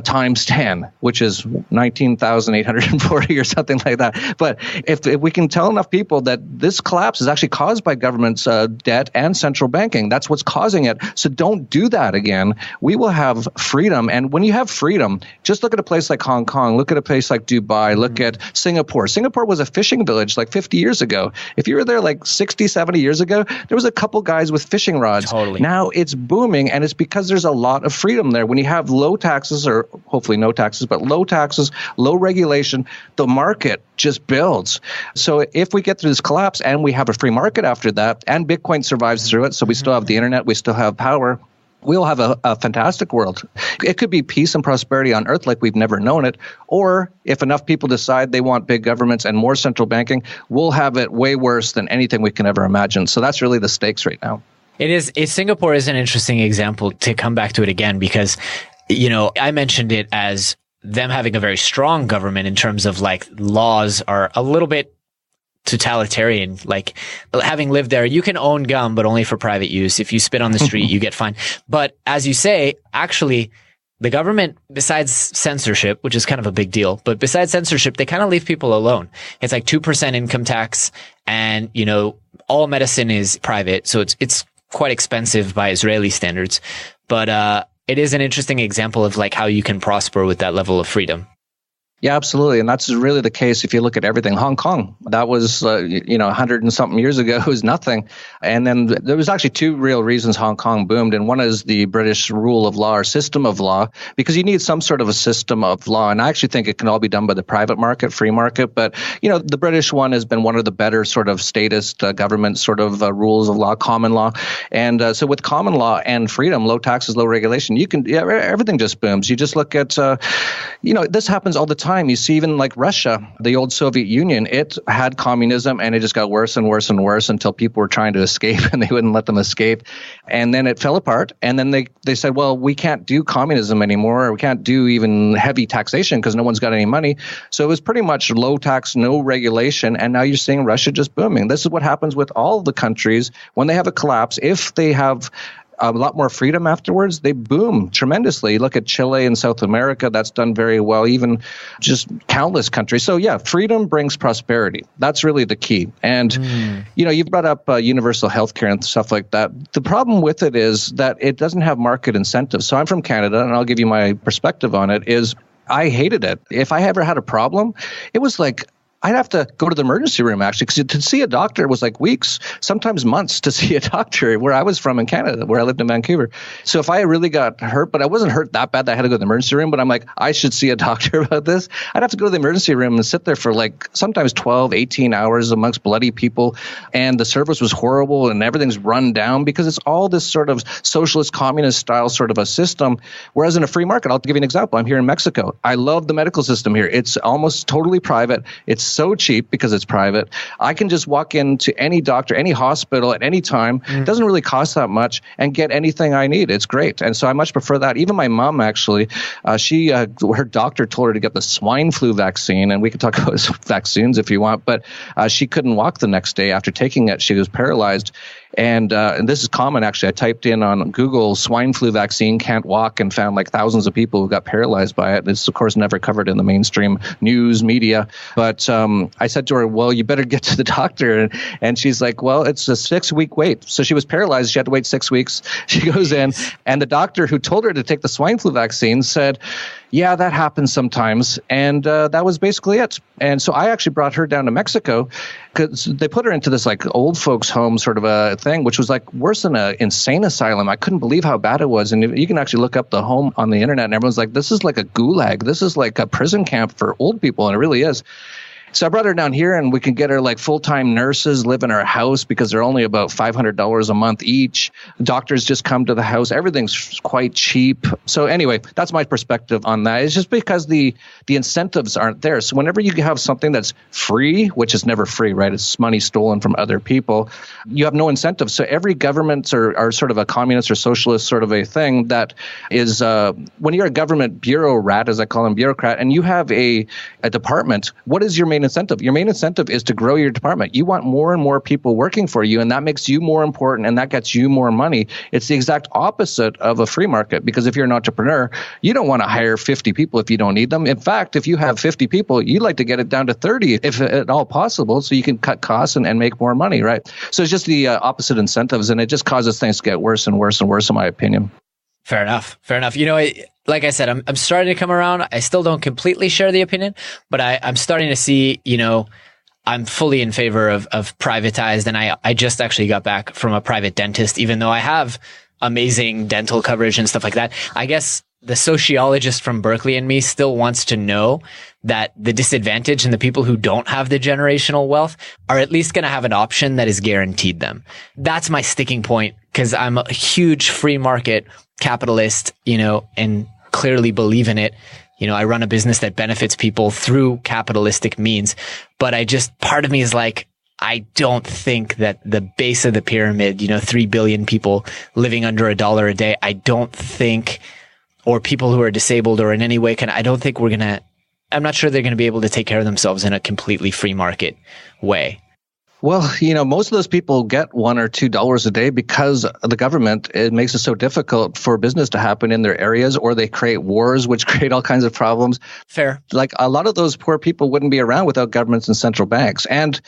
times 10, which is 19,840 or something like that. But if we can tell enough people that this collapse is actually caused by government's debt and central banking, that's what's causing it. So don't do that again. We will have freedom. And when you have freedom, just look at a place like Hong Kong, look at a place like Dubai, look at Singapore. Singapore was a fishing village like 50 years ago. If you were there like 60, 70 years ago, there was a couple guys with fishing rods. Totally. Now it's booming, and it's because there's a lot of freedom there. When you have low taxes, or hopefully no taxes, but low taxes, low regulation, the market just builds. So if we get through this collapse and we have a free market after that, and Bitcoin survives through it, so we still have the internet, we still have power, we'll have a fantastic world. It could be peace and prosperity on earth like we've never known it. Or if enough people decide they want big governments and more central banking, we'll have it way worse than anything we can ever imagine. So that's really the stakes right now. Singapore is an interesting example, to come back to it again, because, I mentioned it as them having a very strong government in terms of like laws are a little bit totalitarian. Like, having lived there, you can own gum, but only for private use. If you spit on the street, you get fined. But as you say, actually, the government, besides censorship, which is kind of a big deal, but besides censorship, they kind of leave people alone. It's like 2% income tax, and, all medicine is private. So it's quite expensive by Israeli standards. But, it is an interesting example of like how you can prosper with that level of freedom. Yeah, absolutely. And that's really the case if you look at everything. Hong Kong, that was, 100 and something years ago, it was nothing. And then there was actually two real reasons Hong Kong boomed. And one is the British rule of law or system of law, because you need some sort of a system of law. And I actually think it can all be done by the private market, free market. But, the British one has been one of the better sort of statist government sort of rules of law, common law. And so with common law and freedom, low taxes, low regulation, everything just booms. You just look at, this happens all the time. time, you see even like Russia, the old Soviet Union, it had communism and it just got worse and worse and worse until people were trying to escape and they wouldn't let them escape. And then it fell apart. And then they said, well, we can't do communism anymore. Or we can't do even heavy taxation because no one's got any money. So it was pretty much low tax, no regulation. And now you're seeing Russia just booming. This is what happens with all the countries when they have a collapse. If they have a lot more freedom afterwards, they boom tremendously. Look at Chile and South America. That's done very well, even just countless countries. So yeah, freedom brings prosperity. That's really the key. And, you brought up universal healthcare and stuff like that. The problem with it is that it doesn't have market incentives. So I'm from Canada, and I'll give you my perspective on it, is I hated it. If I ever had a problem, it was like, I'd have to go to the emergency room, actually, because to see a doctor was like weeks, sometimes months to see a doctor where I was from in Canada, where I lived in Vancouver. So if I really got hurt, but I wasn't hurt that bad that I had to go to the emergency room, but I'm like, I should see a doctor about this. I'd have to go to the emergency room and sit there for like sometimes 12, 18 hours amongst bloody people. And the service was horrible and everything's run down because it's all this sort of socialist, communist style sort of a system. Whereas in a free market, I'll give you an example. I'm here in Mexico. I love the medical system here. It's almost totally private. It's so cheap because it's private. I can just walk into any doctor, any hospital at any time. It doesn't really cost that much and get anything I need. It's great. And so I much prefer that. Even my mom, actually, her doctor told her to get the swine flu vaccine. And we could talk about vaccines if you want, but she couldn't walk the next day after taking it. She was paralyzed. And this is common, actually. I typed in on Google swine flu vaccine, can't walk, and found like thousands of people who got paralyzed by it. It's, of course, never covered in the mainstream news media. But I said to her, well, you better get to the doctor. And she's like, well, it's a 6-week wait. So she was paralyzed. She had to wait 6 weeks. She goes in, and the doctor who told her to take the swine flu vaccine said, yeah, that happens sometimes. And that was basically it. And so I actually brought her down to Mexico because they put her into this like old folks home sort of a thing, which was like worse than an insane asylum. I couldn't believe how bad it was. And you can actually look up the home on the internet and everyone's like, this is like a gulag. This is like a prison camp for old people. And it really is. So I brought her down here and we can get her like full-time nurses live in our house because they're only about $500 a month each. Doctors just come to the house. Everything's quite cheap. So anyway, that's my perspective on that. It's just because the incentives aren't there. So whenever you have something that's free, which is never free, right? It's money stolen from other people. You have no incentive. So every government are sort of a communist or socialist sort of a thing that is when you're a government bureau rat, as I call them, bureaucrat, and you have a department, what is your main incentive? Your main incentive is to grow your department. You want more and more people working for you, and that makes you more important, and that gets you more money. It's the exact opposite of a free market, because if you're an entrepreneur, you don't want to hire 50 people if you don't need them. In fact, if you have 50 people, you'd like to get it down to 30 if at all possible, so you can cut costs and make more money, right? So it's just the opposite incentives, and it just causes things to get worse and worse and worse, in my opinion. Fair enough. Fair enough. Like I said, I'm starting to come around. I still don't completely share the opinion, but I'm starting to see, I'm fully in favor of privatized. And I just actually got back from a private dentist, even though I have amazing dental coverage and stuff like that. I guess the sociologist from Berkeley in me still wants to know that the disadvantaged and the people who don't have the generational wealth are at least going to have an option that is guaranteed them. That's my sticking point, because I'm a huge free market capitalist, and clearly believe in it. I run a business that benefits people through capitalistic means, but part of me is like, I don't think that the base of the pyramid, 3 billion people living under $1 a day, I don't think, or people who are disabled or in any way I'm not sure they're going to be able to take care of themselves in a completely free market way. Well, most of those people get $1 or $2 a day because the government, it makes it so difficult for business to happen in their areas, or they create wars, which create all kinds of problems. Fair. Like a lot of those poor people wouldn't be around without governments and central banks. And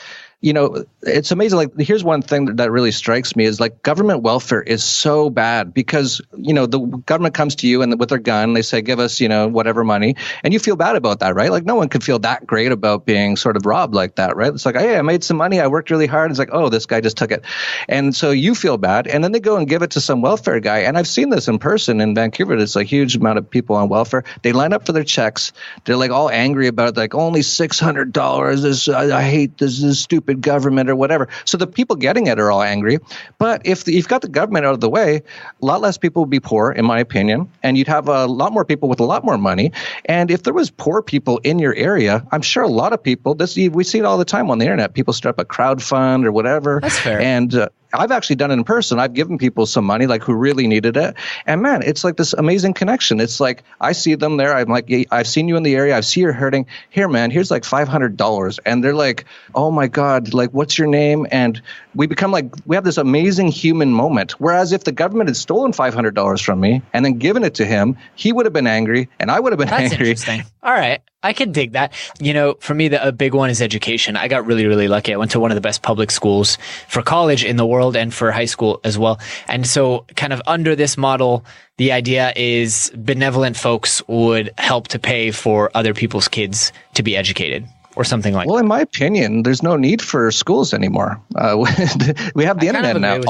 it's amazing. Like, here's one thing that really strikes me is like government welfare is so bad because, the government comes to you and with their gun, they say, give us, whatever money. And you feel bad about that, right? Like no one could feel that great about being sort of robbed like that, right? It's like, hey, I made some money. I worked really hard. It's like, oh, this guy just took it. And so you feel bad. And then they go and give it to some welfare guy. And I've seen this in person in Vancouver. There's a huge amount of people on welfare. They line up for their checks. They're like all angry about it, like only $600. I hate this stupid stupid government or whatever. So the people getting it are all angry. But if you've got the government out of the way, a lot less people would be poor, in my opinion, and you'd have a lot more people with a lot more money. And if there was poor people in your area, I'm sure a lot of people, we see it all the time on the internet, people start up a crowd fund or whatever. That's fair. And I've actually done it in person. I've given people some money, like who really needed it. And man, it's like this amazing connection. It's like I see them there. I'm like, hey, I've seen you in the area. I see you're hurting. Here, man, here's like $500. And they're like, oh my God, like, what's your name? And we become like, we have this amazing human moment. Whereas if the government had stolen $500 from me and then given it to him, he would have been angry and I would have been That's angry. Interesting. All right. I can dig that. For me, a big one is education. I got really, really lucky. I went to one of the best public schools for college in the world and for high school as well. And so kind of under this model, the idea is benevolent folks would help to pay for other people's kids to be educated or something like that. Well, in my opinion, there's no need for schools anymore. We have the internet now.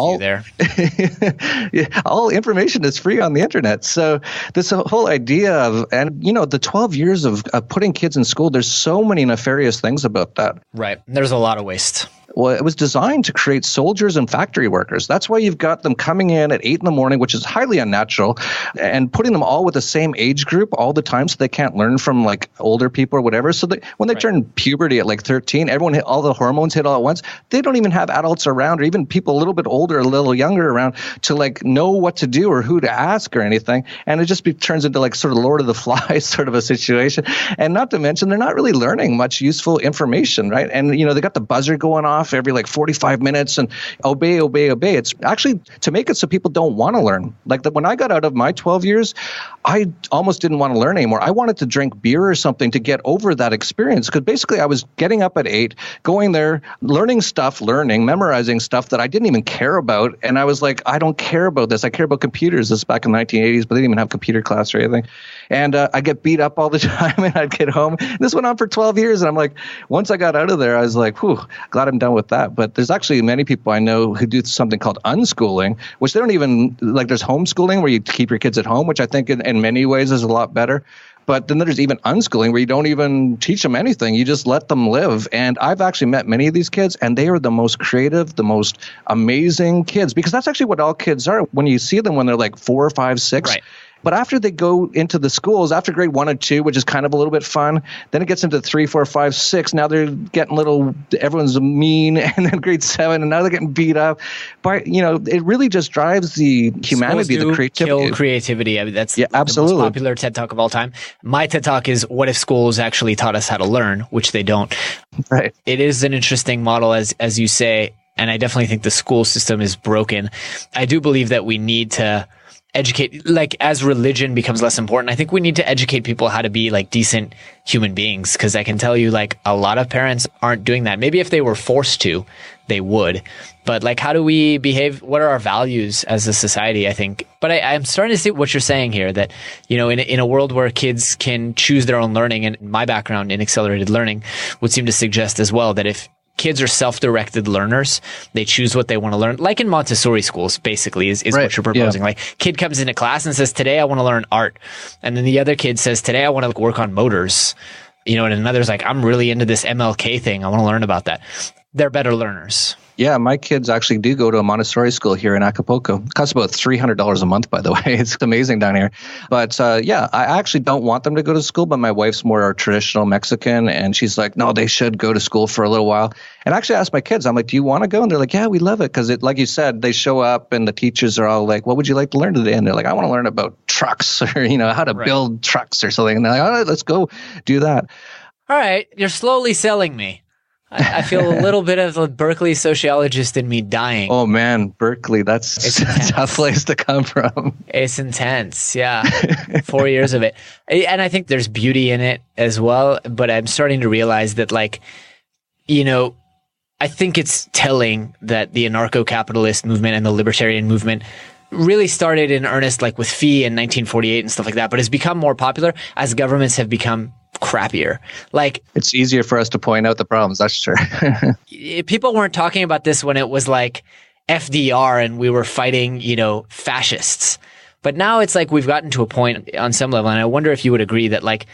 All information is free on the internet. So this whole idea of, the 12 years of putting kids in school, there's so many nefarious things about that. Right. There's a lot of waste. Well, it was designed to create soldiers and factory workers. That's why you've got them coming in at 8 in the morning, which is highly unnatural, and putting them all with the same age group all the time so they can't learn from like older people or whatever. So when they turn puberty at like 13, all the hormones hit all at once. They don't even have adults around or even people a little bit older, a little younger around to like know what to do or who to ask or anything. And it just turns into like sort of Lord of the Flies sort of a situation. And not to mention, they're not really learning much useful information, right? And, they got the buzzer going off every like 45 minutes and obey. It's actually to make it so people don't want to learn. Like when I got out of my 12 years, I almost didn't want to learn anymore. I wanted to drink beer or something to get over that experience because basically I was getting up at 8, going there, memorizing stuff that I didn't even care about. And I was like, I don't care about this. I care about computers. This is back in the 1980s, but they didn't even have computer class or anything. And I get beat up all the time and I'd get home. This went on for 12 years. And I'm like, once I got out of there, I was like, whew, glad I'm done with that. But there's actually many people I know who do something called unschooling, which they don't even like. There's homeschooling where you keep your kids at home, which I think in many ways is a lot better. But then there's even unschooling where you don't even teach them anything. You just let them live. And I've actually met many of these kids, and they are the most creative, the most amazing kids, because that's actually what all kids are when you see them when they're like 4, 5, 6. Right. But after they go into the schools, after grade 1 and 2, which is kind of a little bit fun, then it gets into 3, 4, 5, 6. Now they're getting everyone's mean, and then grade 7, and now they're getting beat up. But, it really just drives the humanity, the creativity. Kill creativity. I mean, that's absolutely the most popular TED Talk of all time. My TED Talk is, what if schools actually taught us how to learn, which they don't. Right. It is an interesting model, as you say, and I definitely think the school system is broken. I do believe that we need to educate, like as religion becomes less important, I think we need to educate people how to be like decent human beings. Because I can tell you, like, a lot of parents aren't doing that. Maybe if they were forced to, they would. But like, how do we behave? What are our values as a society, I think? But I'm starting to see what you're saying here, that, in a world where kids can choose their own learning, and my background in accelerated learning would seem to suggest as well that if kids are self-directed learners, they choose what they want to learn, like in Montessori schools, basically, is right. What you're proposing. Yeah. Like, kid comes into class and says, today I want to learn art. And then the other kid says, today I want to work on motors. And another's like, I'm really into this MLK thing. I want to learn about that. They're better learners. Yeah, my kids actually do go to a Montessori school here in Acapulco. It costs about $300 a month, by the way. It's amazing down here. But I actually don't want them to go to school, but my wife's more traditional Mexican, and she's like, no, they should go to school for a little while. And I actually asked my kids, I'm like, do you want to go? And they're like, yeah, we love it. Because like you said, they show up and the teachers are all like, what would you like to learn today? And they're like, I want to learn about trucks or, how to build trucks or something. And they're like, all right, let's go do that. All right, you're slowly selling me. I feel a little bit of a Berkeley sociologist in me dying. Oh man, Berkeley, that's a tough place to come from. It's intense, yeah. 4 years of it. And I think there's beauty in it as well, but I'm starting to realize that, like, I think it's telling that the anarcho-capitalist movement and the libertarian movement really started in earnest, like with Fee in 1948 and stuff like that, but has become more popular as governments have become crappier. Like, it's easier for us to point out the problems, that's true. People weren't talking about this when it was like FDR and we were fighting, fascists. But now it's like we've gotten to a point on some level, and I wonder if you would agree that, like,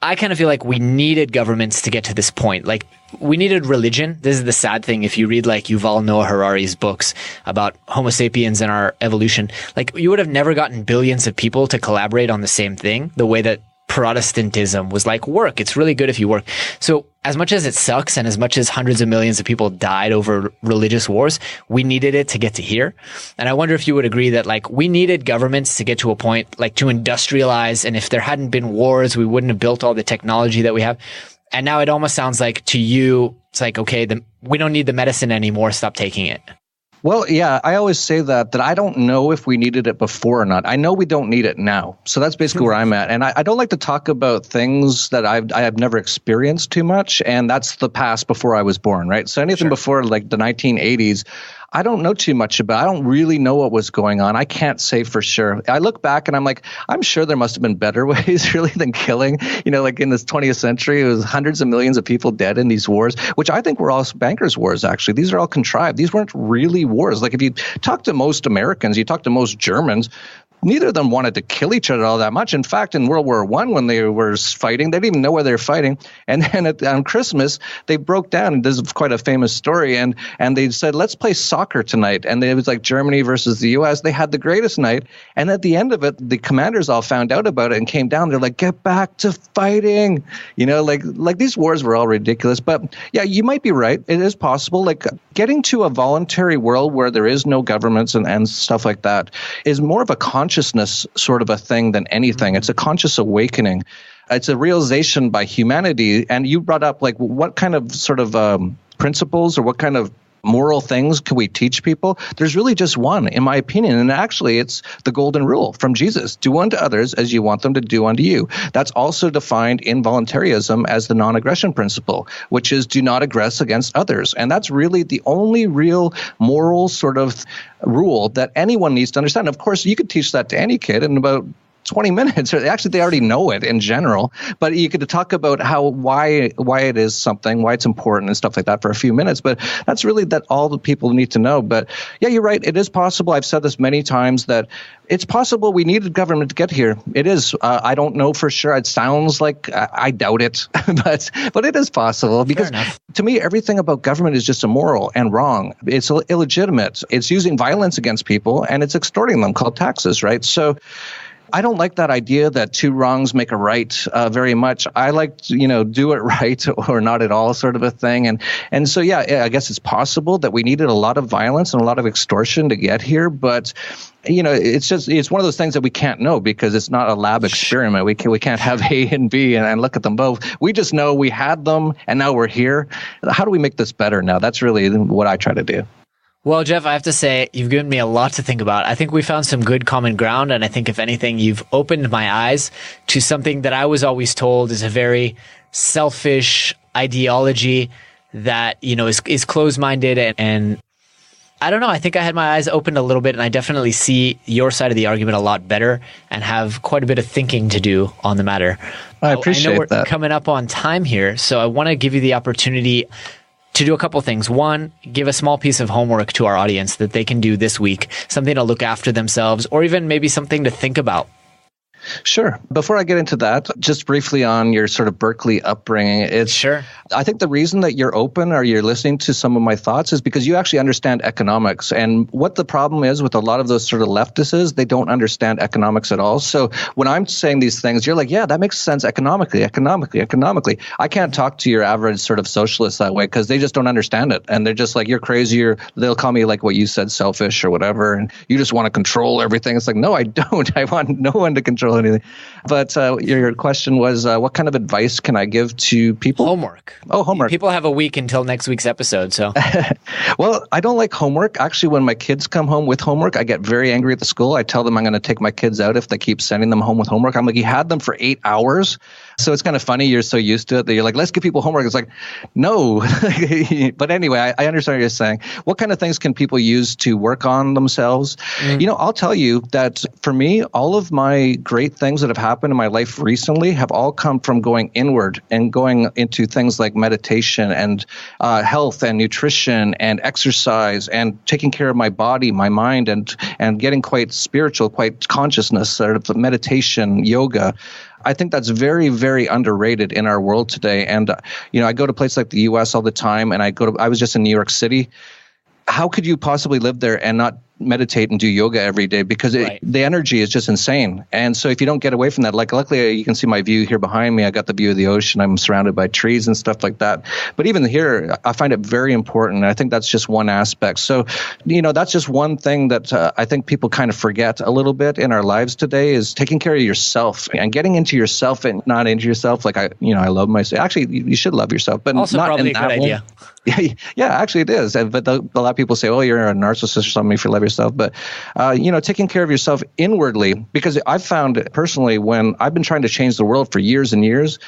I kind of feel like we needed governments to get to this point. Like, we needed religion. This is the sad thing. If you read like Yuval Noah Harari's books about Homo sapiens and our evolution, like you would have never gotten billions of people to collaborate on the same thing the way that Protestantism was like, work. It's really good if you work. So as much as it sucks and as much as hundreds of millions of people died over religious wars, we needed it to get to here. And I wonder if you would agree that like we needed governments to get to a point like to industrialize. And if there hadn't been wars, we wouldn't have built all the technology that we have. And now it almost sounds like to you, it's like, okay, we don't need the medicine anymore. Stop taking it. Well, yeah, I always say that I don't know if we needed it before or not. I know we don't need it now. So that's basically where I'm at. And I don't like to talk about things that I have never experienced too much. And that's the past before I was born, right? So anything before like the 1980s, I don't know too much about. I don't really know what was going on. I can't say for sure. I look back and I'm like, I'm sure there must have been better ways really than killing. You know, like in this 20th century, it was hundreds of millions of people dead in these wars, which I think were all bankers' wars, actually. These are all contrived. These weren't really wars. Like if you talk to most Americans, you talk to most Germans, neither of them wanted to kill each other all that much. In fact, in World War I, when they were fighting, they didn't even know where they were fighting. And then on Christmas, they broke down. And this is quite a famous story. And they said, let's play soccer tonight. And it was like Germany versus the U.S. They had the greatest night. And at the end of it, the commanders all found out about it and came down. They're like, get back to fighting. You know, like these wars were all ridiculous. But yeah, you might be right. It is possible. Like getting to a voluntary world where there is no governments and stuff like that is more of a consciousness sort of a thing than anything. It's a conscious awakening. It's a realization by humanity. And you brought up like what kind of sort of principles or what kind of moral things can we teach people? There's really just one, in my opinion. And actually, it's the golden rule from Jesus. Do unto others as you want them to do unto you. That's also defined in voluntarism as the non-aggression principle, which is do not aggress against others. And that's really the only real moral sort of rule that anyone needs to understand. Of course, you could teach that to any kid in about 20 minutes. Actually, they already know it in general, but you could talk about why it is something, why it's important and stuff like that for a few minutes. But that's really that all the people need to know. But yeah, you're right. It is possible. I've said this many times that it's possible we needed government to get here. It is. I don't know for sure. It sounds like I doubt it, but it is possible because to me, everything about government is just immoral and wrong. It's illegitimate. It's using violence against people and it's extorting them, called taxes, right? So I don't like that idea that two wrongs make a right very much. I like to, do it right or not at all sort of a thing. And so, yeah, I guess it's possible that we needed a lot of violence and a lot of extortion to get here. But, it's one of those things that we can't know because it's not a lab experiment. We can't have A and B and look at them both. We just know we had them and now we're here. How do we make this better now? That's really what I try to do. Well, Jeff, I have to say, you've given me a lot to think about. I think we found some good common ground. And I think, if anything, you've opened my eyes to something that I was always told is a very selfish ideology that, is closed-minded. And I don't know. I think I had my eyes opened a little bit, and I definitely see your side of the argument a lot better and have quite a bit of thinking to do on the matter. I appreciate that. I know we're coming up on time here, so I want to give you the opportunity to do a couple things. One, give a small piece of homework to our audience that they can do this week, something to look after themselves, or even maybe something to think about. Sure. Before I get into that, just briefly on your sort of Berkeley upbringing, Sure. I think the reason that you're open or you're listening to some of my thoughts is because you actually understand economics. And what the problem is with a lot of those sort of leftists is they don't understand economics at all. So when I'm saying these things, you're like, yeah, that makes sense economically. I can't talk to your average sort of socialist that way because they just don't understand it. And they're just like, you're crazy. They'll call me like what you said, selfish or whatever. And you just want to control everything. It's like, no, I don't. I want no one to control anything. But your question was, what kind of advice can I give to people? Homework. Oh, homework. People have a week until next week's episode. So, well, I don't like homework. Actually, when my kids come home with homework, I get very angry at the school. I tell them I'm going to take my kids out if they keep sending them home with homework. I'm like, you had them for 8 hours. So it's kind of funny. You're so used to it that you're like, let's give people homework. It's like, no. But anyway, I understand what you're saying. What kind of things can people use to work on themselves? I'll tell you that for me, all of my great great things that have happened in my life recently have all come from going inward and going into things like meditation and health and nutrition and exercise and taking care of my body, my mind, and getting quite spiritual, quite consciousness, sort of meditation, yoga. I think that's very, very underrated in our world today. And, I go to places like the US all the time, and I was just in New York City. How could you possibly live there and not meditate and do yoga every day? Because the energy is just insane. And so if you don't get away from that, like luckily you can see my view here behind me. I got the view of the ocean. I'm surrounded by trees and stuff like that. But even here, I find it very important. I think that's just one aspect. So, that's just one thing that I think people kind of forget a little bit in our lives today is taking care of yourself and getting into yourself and not into yourself. Like I love myself. Actually, you should love yourself, but also not probably in a that good way. idea. Yeah, actually it is. But a lot of people say, oh, you're a narcissist or something if you love yourself. But, taking care of yourself inwardly, because I've found personally when I've been trying to change the world for years and years,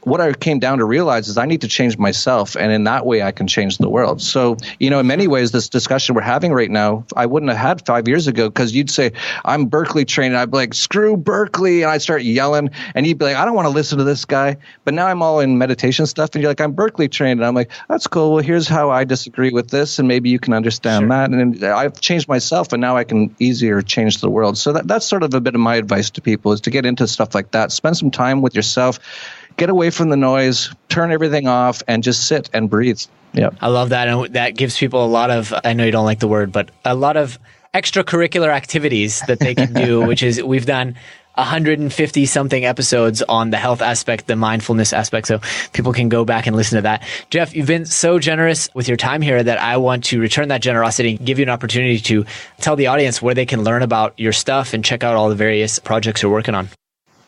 what I came down to realize is I need to change myself, and in that way I can change the world. So, in many ways, this discussion we're having right now, I wouldn't have had 5 years ago, because you'd say, I'm Berkeley trained, and I'd be like, screw Berkeley, and I'd start yelling, and you'd be like, I don't want to listen to this guy. But now I'm all in meditation stuff, and you're like, I'm Berkeley trained, and I'm like, that's cool. Well, here's how I disagree with this, and maybe you can understand that. And I've changed myself, and now I can easier change the world. So that's sort of a bit of my advice to people, is to get into stuff like that. Spend some time with yourself. Get away from the noise, turn everything off, and just sit and breathe. Yeah, I love that. And that gives people a lot of, I know you don't like the word, but a lot of extracurricular activities that they can do, which is, we've done 150 something episodes on the health aspect, the mindfulness aspect. So people can go back and listen to that. Jeff, you've been so generous with your time here that I want to return that generosity and give you an opportunity to tell the audience where they can learn about your stuff and check out all the various projects you're working on.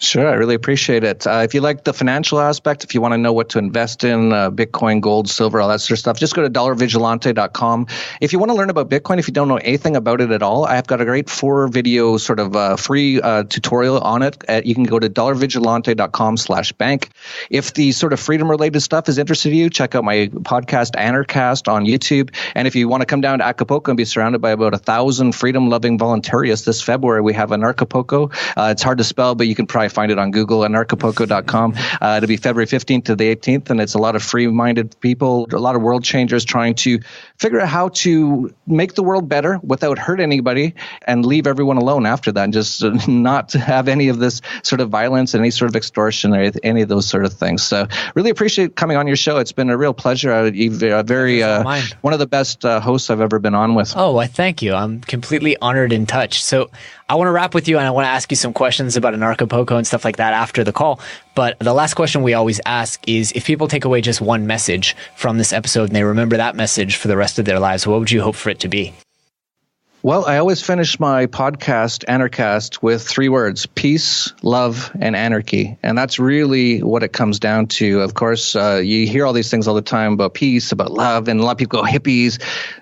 Sure, I really appreciate it. If you like the financial aspect, if you want to know what to invest in, Bitcoin, gold, silver, all that sort of stuff, just go to dollarvigilante.com. If you want to learn about Bitcoin, if you don't know anything about it at all, I've got a great 4-video sort of free tutorial on it. You can go to dollarvigilante.com/bank. If the sort of freedom-related stuff is interested in you, check out my podcast, Anarchast, on YouTube. And if you want to come down to Acapulco and be surrounded by about 1,000 freedom-loving voluntarists this February, we have Anarchapulco. It's hard to spell, but you can probably find it on Google, anarchocapitalist.com. It'll be February 15th to the 18th, and it's a lot of free-minded people, a lot of world changers trying to figure out how to make the world better without hurt anybody and leave everyone alone after that, and just not have any of this sort of violence, any sort of extortion, or any of those sort of things. So really appreciate coming on your show. It's been a real pleasure. You're one of the best hosts I've ever been on with. Oh, I thank you. I'm completely honored and touched. So I want to wrap with you, and I want to ask you some questions about Anarchapulco and stuff like that after the call. But the last question we always ask is, if people take away just one message from this episode and they remember that message for the rest of their lives, what would you hope for it to be? Well, I always finish my podcast, Anarchast, with 3 words: peace, love, and anarchy. And that's really what it comes down to. Of course, you hear all these things all the time about peace, about love, and a lot of people go hippies.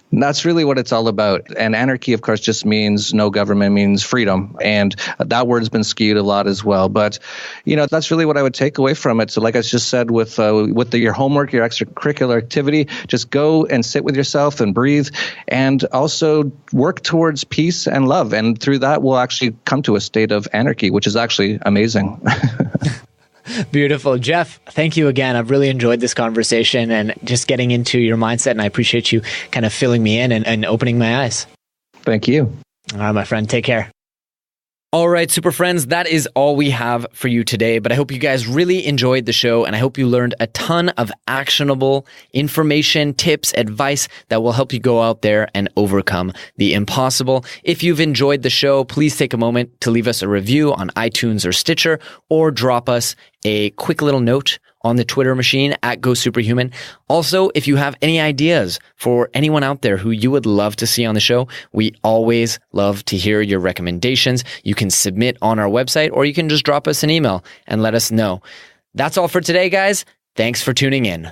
And that's really what it's all about. And anarchy, of course, just means no government, means freedom. And that word's been skewed a lot as well. But, that's really what I would take away from it. So like I just said, with your homework, your extracurricular activity, just go and sit with yourself and breathe, and also work towards peace and love. And through that, we'll actually come to a state of anarchy, which is actually amazing. Beautiful. Jeff, thank you again. I've really enjoyed this conversation and just getting into your mindset, and I appreciate you kind of filling me in and opening my eyes. Thank you. All right, my friend. Take care. All right, super friends, that is all we have for you today, but I hope you guys really enjoyed the show, and I hope you learned a ton of actionable information, tips, advice that will help you go out there and overcome the impossible. If you've enjoyed the show, please take a moment to leave us a review on iTunes or Stitcher, or drop us a quick little note on the Twitter machine @GoSuperhuman. Also, if you have any ideas for anyone out there who you would love to see on the show, we always love to hear your recommendations. You can submit on our website, or you can just drop us an email and let us know. That's all for today, guys. Thanks for tuning in.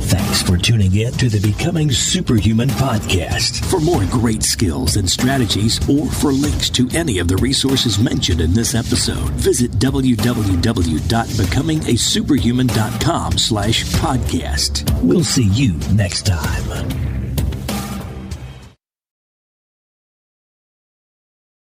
Thanks for tuning in to the Becoming Superhuman podcast. For more great skills and strategies, or for links to any of the resources mentioned in this episode, visit www.becomingasuperhuman.com/podcast. We'll see you next time.